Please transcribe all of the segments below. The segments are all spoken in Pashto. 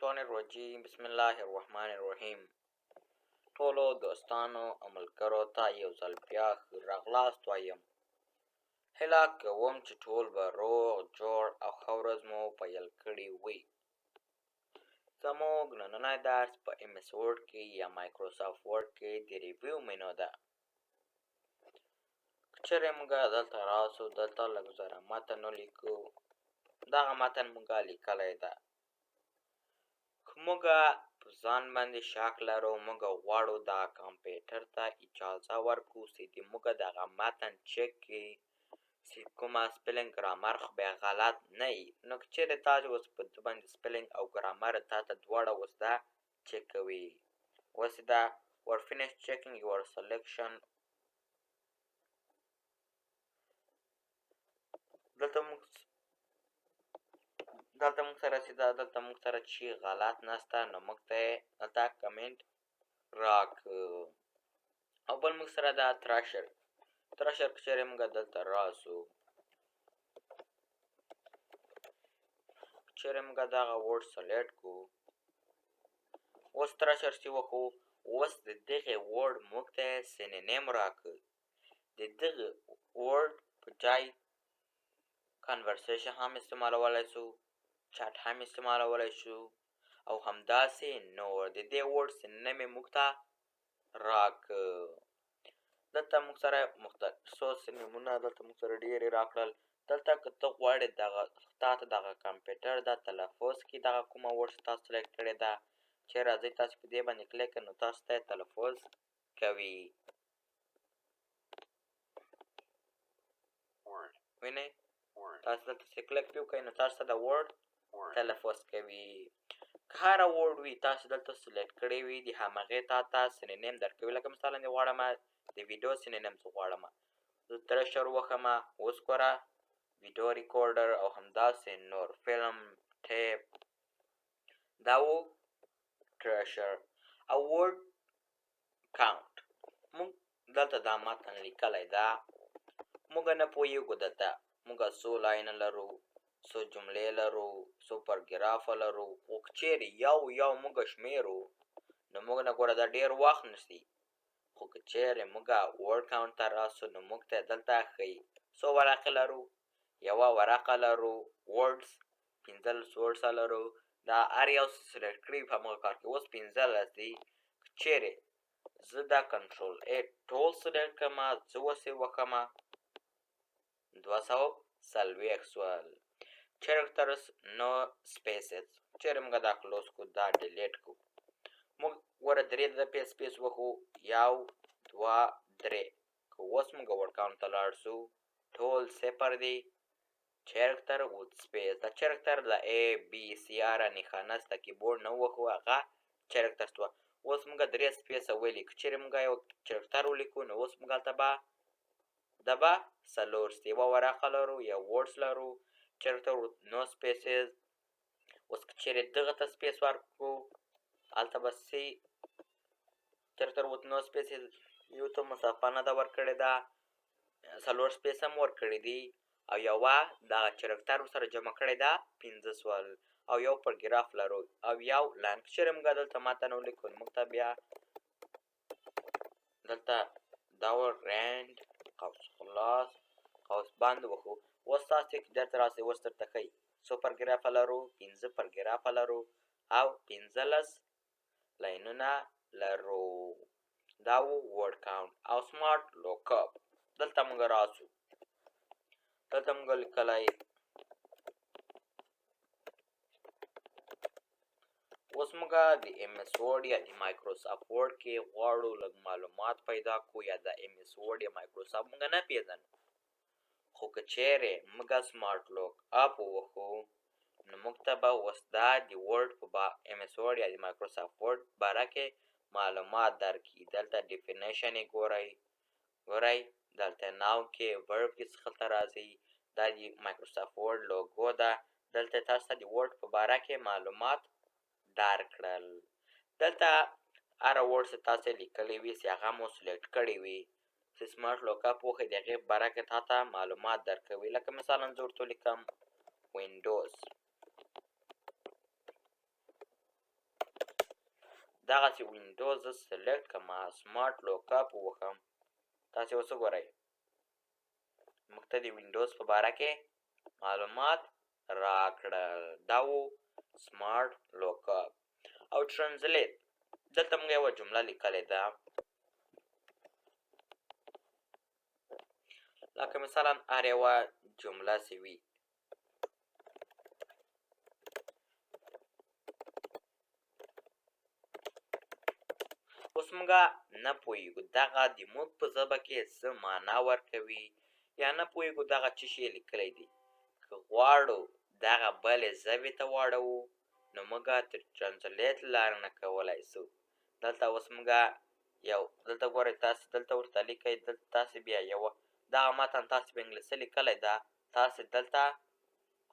الشیطان الرجیم بسم الله الرحمن الرحیم. ټولو دوستانو او ملګرو ته یو ځل بیا ښه راغلاست وایم. هیله کوم چې ټول به روغ جوړ او ښه ورځ مو پیل کړې وي. زموږ نننی درس په MS Word کې یا مایکروسافټ ورډ کې د ریویو منو ده. که چېرې موږ دلته راسو دلته لږ ذره متن ولیکو. دغه متن موږ لیکلی ده. که موږ په ځان باندې شک لرو موږ غواړو دغه کمپیوټر ته اجازه ورکړو چې د موږ دغه متن چک کړي چې کومه سپلنګ ګرامر خو بیا غلط نه وي. نو که چېرې تاسو اوس په ده باندې سپلنګ او ګرامر تاته دواړه اوس دا چک کوي. اوس دا we're finished checking your selection. دلته موږ سره چې دلته موږ سره چې غلط نسته نو موږ ته یې دلته کمنټ راکړه. او بل موږ سره دا تراشر که چېرې موږ دلته راسو چېرې موږ دغه ورډ سلیکټ کړو. اوس تراشر چې وکړو اوس د دغې ورډ موږ ته یې سینونیم راکړه. د دغه ورډ په جای کنورسیشن هم استعمالولی شو، چټ هم استعمالولی شو او همداسې نور. د دې ورډ سینونیم یې موږ ته راکړه. دلته موږ سره څو سینونیمونه دلته موږ سره ډېرې راکړل. دلته که ته غواړې تا ته دغه کمپیوټر دا تلفظ کې دغه کومه ورډ چې تاسو سلیکټ کړې ده چې راځئ تاسو په دې باندې کلیک کړئ نو تاسو ته یې تلفظ کوي. وینئ تاسو دلته چې کلیک پې وکړئ نو تاسو ته د ورډ تلفظ کوي. که هره ورډ وي تاسو دلته سلیکټ کړی وي د همهغې تاته سینونیم درکوي. لکه مثلا دې غواړمه د ویډیو سینونیم زه غواړمه زه ترشر وښمه. اوس ګوره ویډیو ریکارډر او همداسې نور فلم ټیپ دا و ترشر او ورډ کاونټ. موږ دلته دا متن لیکلی ده. موږ نه پوهېږو دلته موږ څو لاینه لرو، څو جملې لرو، څو پاراګرافه لرو. خو که چېرې یو موږ شمېرو نو موږ نه ګوره دا ډېر وخت نیسي. خو که چېرې موږ ورډ کاونټ ته راسو نو موږ ته دلته ښیي څو ورقې لرو. یوه ورقه لرو ورډس 15 ورډسه لرو. دا هر یو سلیکټ کړي په همغه کار کې اوس 15 دي. که چېرې زه دا کنټرول A ټول سلیکټ کړمه زه اوس یې وښمه 240 شول. چیرکټرز نو سپیسز چېرې موږ دا کلوز کړو دا ډیلیټ کړو. موږ ګوره درې دفعې سپیس وښو 1 2 3. که اوس موږ ورډ کاونټ ته لاړ شو ټول صفر دی. چیرکټر وت سپیس دا چیرکټر د ABCR نښانه سته کیبورډ نه وښو هغه چیرکټر شوه. اوس موږ 3 سپیسه ولیکو. که چېرې موږ یو چیرکټر ولیکو نو اوس موږ هلته به دا به 4 سي. یوه ورقه لرو یو ورډس لرو چیرکټر وت نو سپیسز. اوس که چېرې دغه ته سپیس ورکړو هلته به سي چیرکټر وت نو سپیسز. یو ته مسافه نه ده ورکړې ده 4 سپیس هم ورکړي دي او یوه دغه چیرکټر ورسره جمع کړی ده 15 شول او یو پاراګراف لرو او یو لاین. که چېرې موږ دلته متن ولیکو نو موږ ته بیا دلته دا رینډ قوس خلاص قوس بند وښو. اوس تاسو چې درته راسئ اوس درته ښیي څو پاراګرافه لرو 15 پاراګرافه لرو او 15 لاینونه لرو. دا و ورډ کاونټ او سمارټ لوک اپ. دلته موږ راسو دلته موږ لیکلی اوس موږ د MS Word یا د مایکروسافټ ورډ کې غواړو لږ معلومات پیدا کړو یا د MS Word یا مایکروسافټ موږ نه پېژنو. خو که چېرې موږ سمارټ لوک اپ ووښو نو موږ ته به اوس دا د ورډ په MS Word یا د مایکروسافټ ورډ باره کې معلومات درکړي. دلته ډیفینیشن یې ګورئ دلته ناو کې ورب کې څخه ته راځي. دا د مایکروسافټ ورډ لوګو ده. دلته تاسو ته د ورډ په باره کې معلومات درکړل. دلته هره ورډ چې تاسو یې لیکلی وي چې هغه مو سلیکټ کړی وي چې سمارټ لوک اپ وښیي د هغې په باره کې تا ته معلومات درکوي. لکه مثلا زه ورته ولیکم وینډوز دغسې وینډوز زه سلیکټ کړم سمارټ لوکاپ ووهم. تاسې اوس وګورئ موږ ته د وینډوز په باره کې معلومات راکړل. دا و سمارټ لوکاپ. او ټرانزلیت دلته موږ یوه جمله لیکلې ده لکه مثلا هر یوه جمله چې وي اوس موږ نه پوهېږو دغه د موږ په ژبه کې څه معنا ورکوي یا نه پوهېږو دغه څه شی لیکلی دی. که غواړو دغه بلې ژبې ته واړوو نو موږ تر ټرانزلیت لارې نه کولی شو. دلته اوس موږ دلته ګورئ تاسې دلته ورته لیکئ دلته تاسې بیا یوه دغه متن تاسې په انګلیسي لیکلی ده تاسې دلته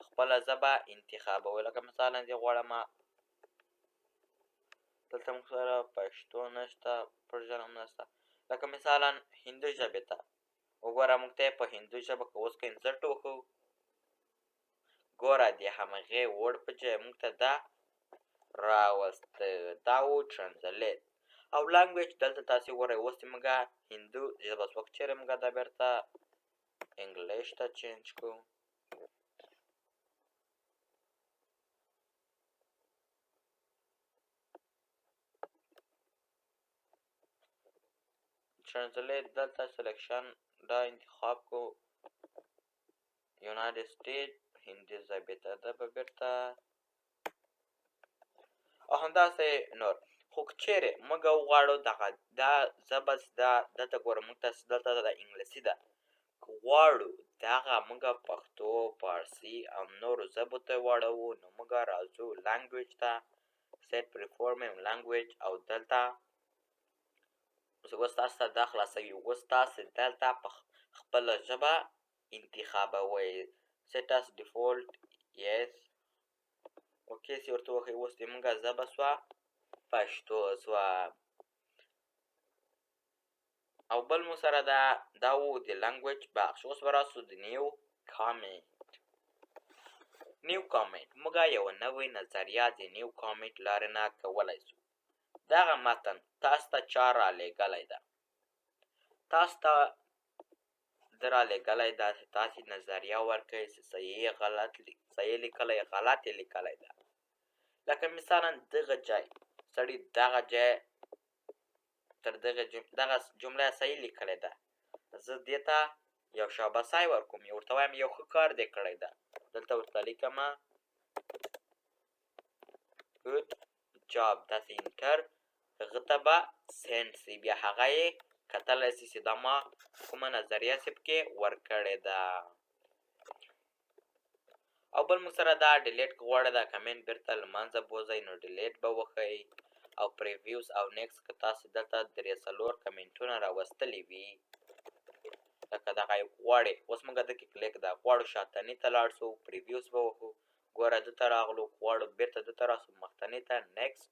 خپله ژبه انتخابوئ. لکه مثلا زه غواړم دلته موږ سره پښتو نشته پرژن هم نشته لکه مثلا هندو ژبې ته وګوره موږ ته یې په هندو ژبه که اوس که انسرټ وکړو ګوره د همغې ورډ په ځای موږ ته دا راوسته. دا و ټرانزلیت. او لانګویج دلته تاسې وګورئ اوس چې موږ هندو ژبه شوه که چېرې موږ دا بېرته انګلیش ته چینج کړو ټرانزلیت دلته سلیکشن دا انتخاب کړو یونایټډ سټیټ هندي ژبې ته دا به بېرته او همداسې نور. خو که چېرې موږ وغواړو دا ژبه چې ده دلته ګوره موږ ته دلته د انګلیسي ده که غواړو دغه موږ پښتو فارسي او نورو ژبو ته واړوو نو موږ راځو لانګویج ته سیټ پرفورمینګ لانګویج او دلته اوس تاسو ته دا خلاصوي. اوس تاسې دلته په خپله ژبه انتخابوئ سیټ اس ډیفولټ یس اوکې چې ورته وښایي اوس د موږ ژبه شوه پښتو شوه. او بل مو سره دا و د لانګویج بخش. اوس به راسو د نیو کامنټ. نیو کامنټ موږ یوه نوې نظریه د نیو کامنټ لارې نه کولی شو. دغه متن تاسو ته چا رالیږلی ده تاسو ته ده رالیږلی ده چې تاسې نظریه ورکوئ چې صحیح لیکلی غلط یې لیکلی ده. لکه مثلا دغه ځای سړي دغه ځای تر دغه جمله صحیح لیکلی ده زه دې ته یو شاباسي ورکوم یو ورته وایم یو ښه کار دې کړی ده دلته ورته لیکمه ګود جاب داسې انټر هغه ته به سینډ شي بیا هغه یې کتلی شي چې دا ما کومه نظریه چې پکې ورکړې ده. او بل موږ سره دا ډیلیټ که غواړئ دا کمنټ بېرته له منځه بوځئ نو ډیلیټ به وښیئ او پریویوز او نیکسټ که تاسې دلته درې څلور کمنټونه راوستلي وي لکه دغه یو غواړئ اوس موږ دکې کلیک ده غواړو شاتني ته لاړ شو پریویوز به وښو ګوره دلته راغلو غواړو بېرته دلته راسو مخکني ته نیکسټ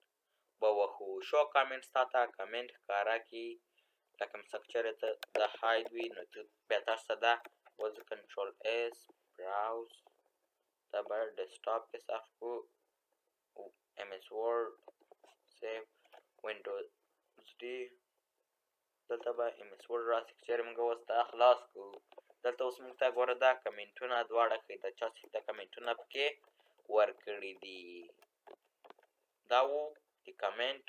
به وښو. شو کمنټس تا ته کمنټ ښکاره کړي لکه مثلا که چېرې ته د هاید وي نو بیا تاسو ته دا وزو کنټرول اس براوز دا به ډیسکټاپ کې صرف کړو ایم ایس ورډ سیو وینډوز ډي دلته به ایم ایس ورډ راسي که چېرې موږ اوس دا خلاص کړو دلته اوس موږ ته ګوره دا کمنټونه دواړه ښیي د چا چې دا کمنټونه پکې ورکړي دي. دا و د کمنټ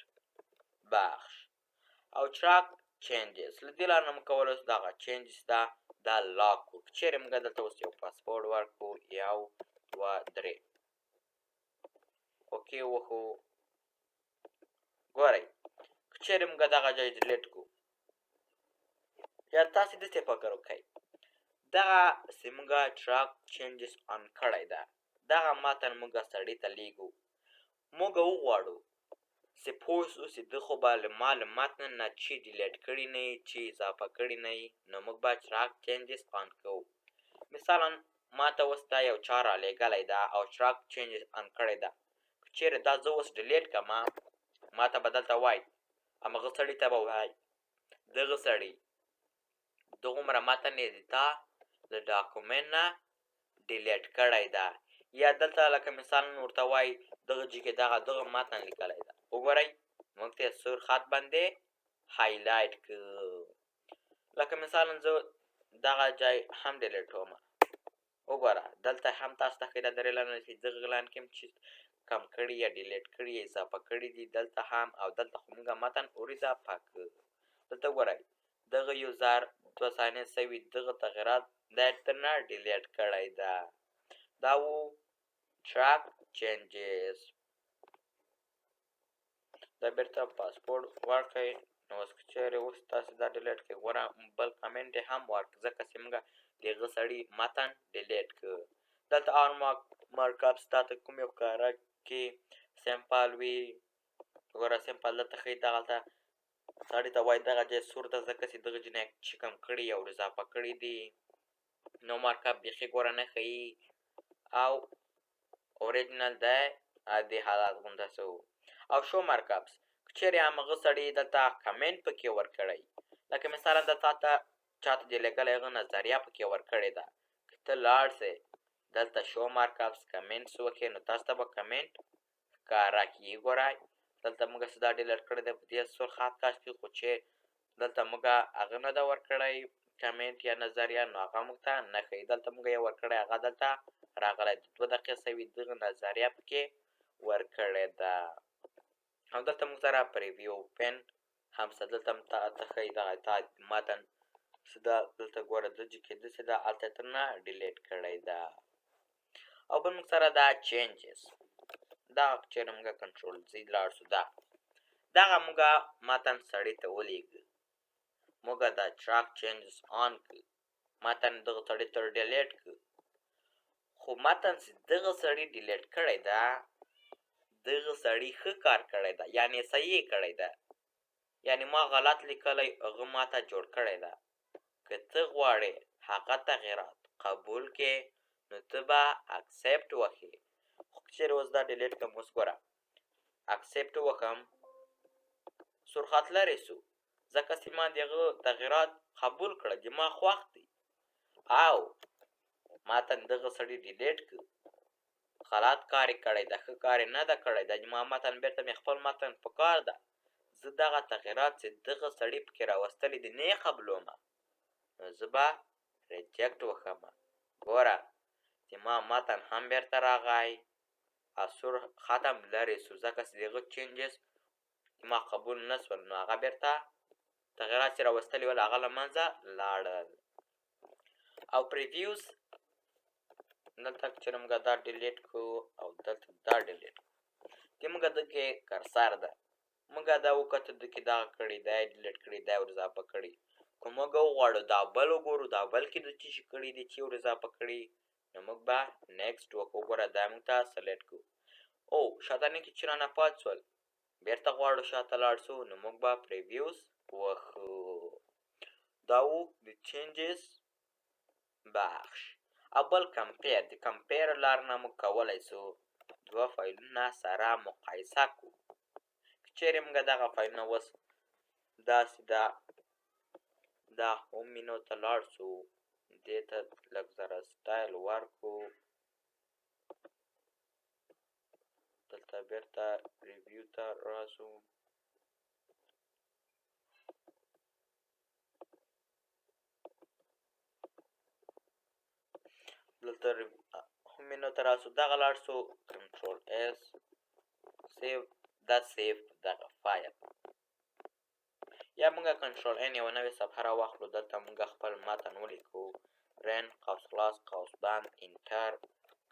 بخش. او ټراک چینجز له دې لارې نه موږ کولی شو دغه چینجز ده دا لاک کړو که چېرې موږ دلته اوس یو پاسورډ ورکړو یو دوه درې اوکې وښو ګورئ که چېرې موږ دغه ځای ډیلیټ کړو یا تاسې داسې فکر وکړئ دغه چې موږ ټراک چینجز آن کړی ده دغه متن موږ سړي ته لیږو موږ وغواړو چې پوه شو چې ده خو به له ما له متن نه چې ډیلیټ کړي نه یي چې اضافه کړي نه یي نو موږ به ټراک چینجز آن کوو. مثلا ما ته اوس دا یو چا رالیږلی ده او ټراک چینجز آن کړی ده که چېرې دا زه اوس ډیلیټ کړمه ما ته به دلته وایي همغه سړي ته به وایي دغه سړي دغومره متن یې د تا له ډاکومنټ نه ډیلیټ کړی ده یا دلته لکه مثلا ورته وایي دغه ځای کې دغه متن لیکلی ده وګورئ موږ ته سور خط باندې هایلایټ کړ. لکه مثلا زه دغه ځای هم ډیلیټوم. وګوره دلته هم تاسو ته ښایي دا درې لاینونه چې دغه لاین کې هم چې کم کړي یا ډیلیټ کړي یا اضافه کړي دي دلته هم او دلته خو موږ متن ور اضافه کړ. دلته وګورئ دغه یوزر 2 ثانیې سوي دغه تغیرات دا یې نه ډیلیټ کړی ده. دا و track changes. دا بیرته پاسپورټ ورکړئ. نو اوس که چیرې اوس تاسې دا ډیلیټ کړئ ګوره بل کمنټ یې هم ورکړ ځکه چې موږ د هغه سړي متن ډیلیټ کړ. دلته آن مارکاپس تا ته کوم یو ښکاره کې سمپل وي. ګوره سمپل دلته ښایي دغلته سړي ته وایي دغه ځای سور ده ځکه چې دغه جنۍ چې کم کړي او اضافه کړي دي. نو مارکاپ بیخي ګوره نه ښایي او اوریجنل دی عادي حالات غوندهسې و. او شو مارکاپس که چیرې همغه سړي دلته کمنټ پکې ورکړی لکه مثلا د تا ته چاته دې لېږلی هغه نظریه پکې ورکړې ده که ته لاړ سې دلته شو مارکاپس کمنټس وکړې نو تاسو ته به کمنټ ښکاره کړي. ګورئ دلته موږ څه دا ډیلیټ کړی دی په دې سور خط کاش کې خو چې دلته موږ هغه نه ده ورکړی کمنټ یا نظریه نو هغه موږ ته نه ښایي. دلته موږ یې ورکړی هغه دلته راغلی د 2 دقیقې سوي دغه نظریه پکې ورکړې ده. او دلته موږ سره پریویو پن هم شته. دلته هم ته ښایي دغه تا متن څه ده دلته ګوره د چې کېده چې ده هلته یې ترنه ډیلیټ کړی ده. او بل موږ سره دا چینجز دغه که چېرې موږ کنټرول زی لاړ شو دغه موږ متن سړي ته ولیږه موږ دا ټراک چینجز آن کړ متن دغه سړي ته ډیلیټ کړ خو متن چې دغه سړي ډیلیټ کړی ده دغه سړي ښه کار کړی ده یعنې صحیح کړی ده یعنې ما غلط لیکلی هغه ما ته جوړ کړی ده. که ته غواړې هغه تغیرات قبول کې نو ته به اکسپټ وکړې خو که چېرې اوس دا ډیلیټ کړم اوس ګوره اکسپټ وکړم سور خط لرې سو ځکه چې ما د هغه تغیرات قبول کړه چې ما خوښ دي او ما ته دغه سړي ډیلیټ کړ غلط کار یې کړی ده ښه کار یې نه ده کړی ده ما متن بېرته مې خپل متن په کار ده زه دغه تغیرات چې دغه سړي پکې راوستلي دي نه یې قبلومه نو زه به ریجکټ وکړم. ګوره چې ما متن هم بېرته راغی او سور خط هم لرې سو ځکه چې د هغه چینجز ما قبول نه شول نو هغه بېرته تغیرات چې راوستلي ول هغه له منځه لاړل. او پریویوز دلته که چېرې موږ دا ډیلیټ کړو او دلته دا ډیلیټ کړو چې موږ دغې کرسر ده موږ دا وکتو دکې دغه کړي دا یې ډیلیټ کړي دا یې ور اضافه کړي که موږ وغواړو دا بل وګورو دا بل کې د څه شي کړي دي چې ور اضافه کړي نو موږ به نیکسټ وکړو. ګوره دا موږ ته سلیکټ کړو او شاتنې کې چې رانه پات شول بېرته غواړو شاته لاړ شو نو موږ به پریویوز وښو. دا و د چینجز بخش. او بل کمپیر د کمپیر لار نه موږ کولی سو 2 فایلونه سره مقایسه کړو. که چیرې موږ دغه فایلونه اوس داسې دا هوم مینو ته لاړ سو دې ته لږ ذره سټایل ورکړو دلته بېرته ریویو ته راسو دلته هوم مینو ته راسو دغه لاړ سو کنټرول اس سیو دا سیو دغه فایل یا موږ کنټرول ان یوه نوې صفحه راواخلو دلته موږ خپل متن ولیکو رن قوس خلاص قوس بند انټر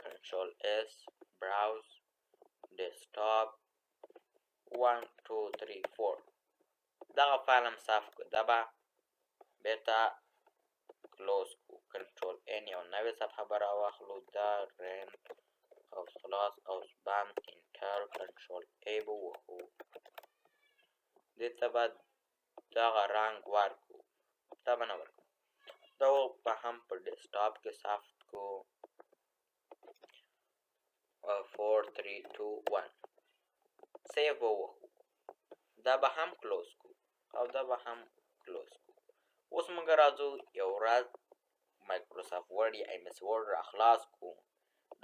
کنټرول اس براوز ډیسکټاپ 1 2 3 4 دغه فایل هم صاف کړو دا به بېرته کلوز کړو کنټرول ان یو نوې صفحه به راواخلو دا رن قوس خلاص قوس بند انټر کنټرول ای به ووهو دې ته به دغه رنګ ورکړو دا به نه ورکړو دا به هم په ډیسکټاپ کې صافت کړو 4 3 2 1 سیو به ووهو دا به هم کلوز کړو او دا به هم کلوز کړو. اوس موږ راځو یو ورځ مایکروسافټ ورډ یا ایم ایس ورډ را خلاص کړو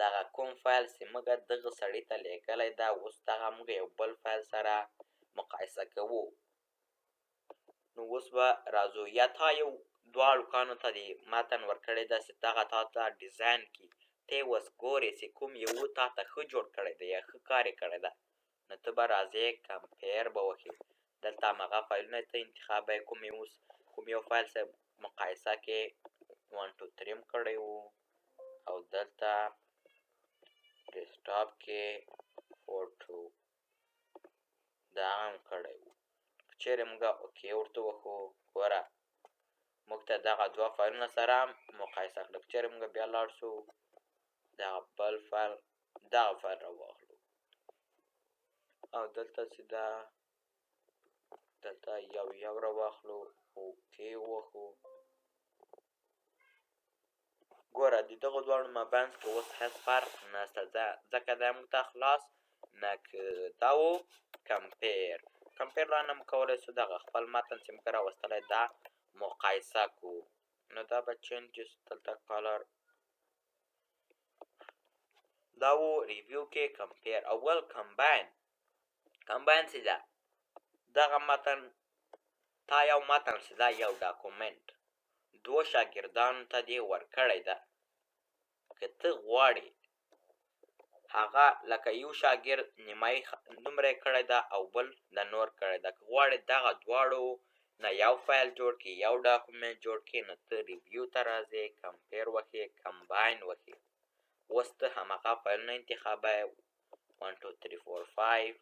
دغه کوم فایل چې موږ دغه سړي ته لیږلی ده اوس دغه موږ یو بل فایل سره مقایسه کوو. نو اوس به راځو یا تا یو دواړو کانو ته دې متن ورکړی ده چې دغه تا ته ډیزاین کړي، ته یې اوس ګورې چې کوم یو تا ته ښه جوړ کړی دی یا ښه کار یې کړی ده، نو ته به راځې کمپیر به وکړې. دلته همغه فایلونه ته انتخابوې کوم یو فایل سره مقایسه کې 1 2 3 م کړی و او دلته ډیسکټاپ کې 4 2 دا هم کړی و. که چیرې موږ اوکې ورته وښو، ګوره موږ ته دغه دوه فایلونه سره مقایسه کړه. که چیرې موږ بیا لاړ شو دغه بل فایل دغه فایل راواخلو او دلته چې ده دلته یو راواخلو اوکې ووښو. ګوره د دغو دواړو مابینځ کې اوس هېڅ فرق نشته ځکه دا موږ ته خلاص نه که دا و کمپیر لا نه موږ کولی شو دغه خپل متن چې موږ راوستلی دا مقایسه کړو. نو دا به چینجز دلته کالر دا و ریویو کې کمپیر. اول کمباین چې ده دغه متن تا یو متن چې ده یو ډاکومنټ دوه شاګردانو ته دې ورکړی ده. که ته غواړې هغه لکه یو شاګرد نیمایي دومره یې کړی ده او بل د نور کړی ده، که غواړې دغه دواړو نه یو فایل جوړ کړي یو ډاکومنټ جوړ کړي نو ته ریویو ته راځې کمپیر وکړې کمباین وکړې. اوس ته همغه فایلونه انتخابوې 1 2 3 4 5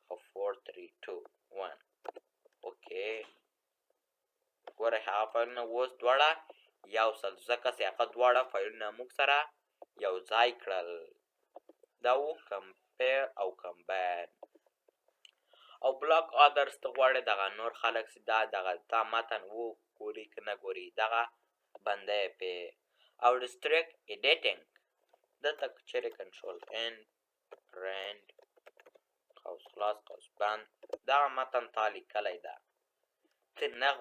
او 4 3 2 1 اوکې. ګوره هغه فایلونه اوس دواړه یو سل ځکه چې هغه دواړه فایلونه موږ سره یو ځای کړل. دا و کمپیر او کمباین. او بلاک آدرس ته غواړې دغه نور خلک چې دا متن وګوري که نه ګوري دغه بنده یې پې. او ریسټریکټ ایډیټینګ دلته که چیرې کنټرول ان رینډ قوس خلاص قوس بند دغه متن تا لیکلی ده، ته نه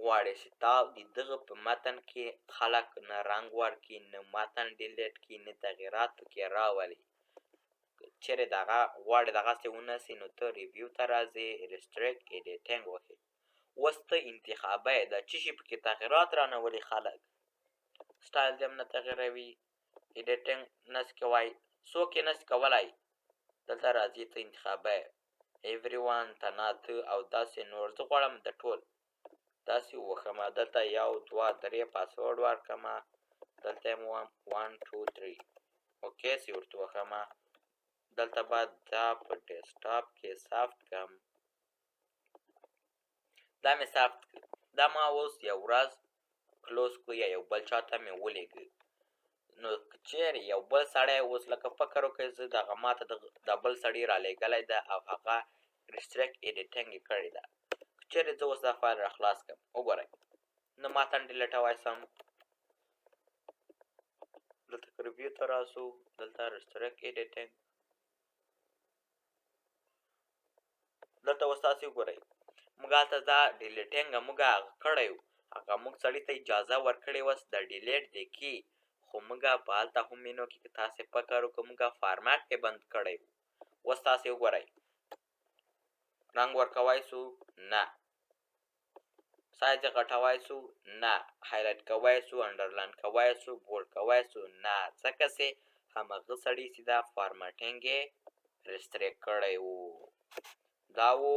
غواړې چې تا د دغه په متن کې خلک نه رنګ ورکړي نه متن ډیلیټ کړي نه تغییرات پکې راولي. چیرې دغه غواړې دغسې ونسي نو ته ریویو ته راځې ریسټریکټ ایډیټینګ وکړې. اوس ته انتخابوې د څه شي پکې تغییرات رانولي خلک، سټایل دې هم نه تغییروي، ایډیټینګ نسي کوی، څوک یې نسي کولی. دلته راځي ته انتخابوې ایوری وان تنها ته او داسې نور. زه غواړم د ټول داسې ووښمه. دلته 1 2 3 پاسورډ ورکړمه، دلته یې ووایم 1 2 3 اوکې چې ورته وښمه. دلته باید دا په ډیسکټاپ کې ثبت کړم. دا مې ثبت کړ. دا ما اوس یو ورځ کلوز کړو یا یو بل چا ته مې ولیږه. نو که چیرې یو بل سړی اوس لکه فکر وکړئ زه دغه ما ته د بل سړي رالیږلی ده او هغه ریسټریکټ ایډیټینګ یې کړې ده. که چیرې زه اوس دا فایل راخلاص کړم وګورئ نه متن ډیلیټولی سم. دلته که ریویو ته راسو دلته ریسټریکټ ایډیټینګ دلته اوس تاسې وګورئ موږ هلته دا ډیلیټینګ موږ هغه کړی و، هغه موږ سړي ته اجازه ورکړې وه چې د ډیلیټ دې کړي، خو موږ په هلته هم مینو کې که تاسې فکر وکړو موږ فارمټ یې بند کړی و. اوس تاسې وګورئ رنګ ورکوی سو نه، سایز یې غټوی سو نه، هایلایټ کوی سو، انډرلاین کوی سو، بولډ کوی سو نه، ځکه چې همغه سړي چې دا فارمټینګ یې ریسټریکټ کړی و. دا و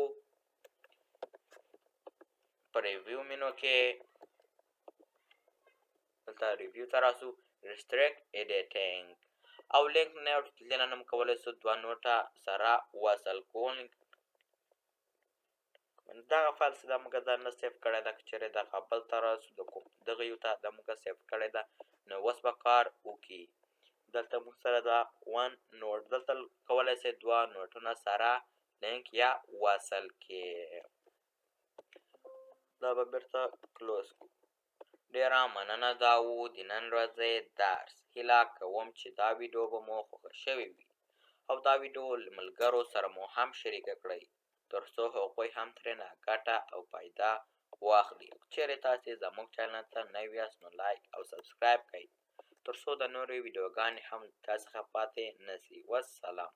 په ریویو مینو کې دلته ریویو ته راسو ریسټریکټ ایډیټینګ او لینک نوټ دلته نه موږ کولی سو دوه نوټه سره وصل کول. دغه فایل چې دا موږ دا نه سیف کړی ده، که چیرې دغه بل ته راسو دغه یو ته دا موږ سیف کړی ده نو اوس به کار وکړي. دلته موږ سره دا 1 نوټ دلته کولی سئ دوه نوټونه سره لینک یا وصل کړي. دا به بیرته کلوز کړو. ډېره مننه دا و د نن ورځې درس. هیله کوم چې دا ویډیو به مو خوښه شوې وي او دا ویډیو له ملګرو سره مو هم شریکه کړئ تر څو هغوی هم ترېنه ګټه او فایده واخلي. چیرې تاسې زموږ چینل ته نوي یاست نو لایک او سبسکرایب کړئ تر څو د نورې ویډیوګانې هم تاسو څخه پاتې نشي. والسلام.